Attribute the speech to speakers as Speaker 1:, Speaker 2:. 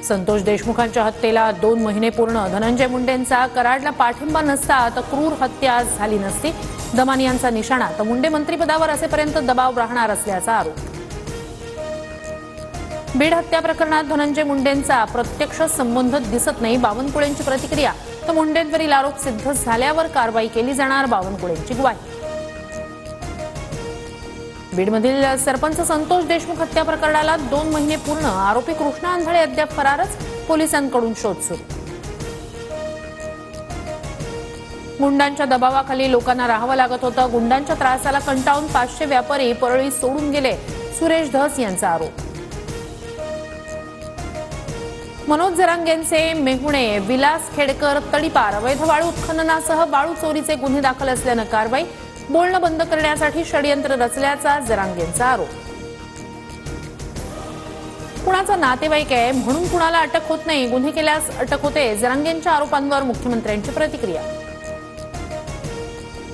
Speaker 1: संतोष देशमुखांच्या हत्येला 2 महिने पूर्ण. धनंजय मुंडेंचा कराडला पाठिंबा नसता तर क्रूर हत्या झाली नसती. दमानी यांचा निशाणा. तर मुंडे मंत्रिपदावर असेपर्यंत दबाव राहणार असल्याचा आरोप. बीड हत्या प्रकरणात धनंजय मुंडेंचा प्रत्यक्ष संबंध दिसत नाही. बावनकुळेंची प्रतिक्रिया. तर मुंडेंवरील आरोप सिद्ध झाल्यावर कारवाई केली जाणार. बावनकुळेंची ग्वाही. बीडमधील सरपंच संतोष देशमुख हत्या प्रकरणाला 2 महिने पूर्ण. आरोपी कृष्णा आंधळे अद्याप फरारच. पोलिसांकडून शोध सुरू. गुंडांच्या दबावाखाली लोकांना राहावं लागत होतं. गुंडांच्या त्रासाला कंटाळून 500 व्यापारी परळी सोडून गेले. सुरेश धस यांचा आरोप. मनोज जरांगेंचे मेहुणे विलास खेडकर तडीपार. अवैध वाळू उत्खननासह वाळू चोरीचे गुन्हे दाखल असल्यानं कारवाई. बोलणं बंद करण्यासाठी षडयंत्र रचल्याचा जरांगेंचा आरोप. कुणाचा नातेवाईक आहे म्हणून कुणाला अटक होत नाही. गुन्हे केल्यास अटक होते. जरांगेंच्या आरोपांवर मुख्यमंत्र्यांची प्रतिक्रिया.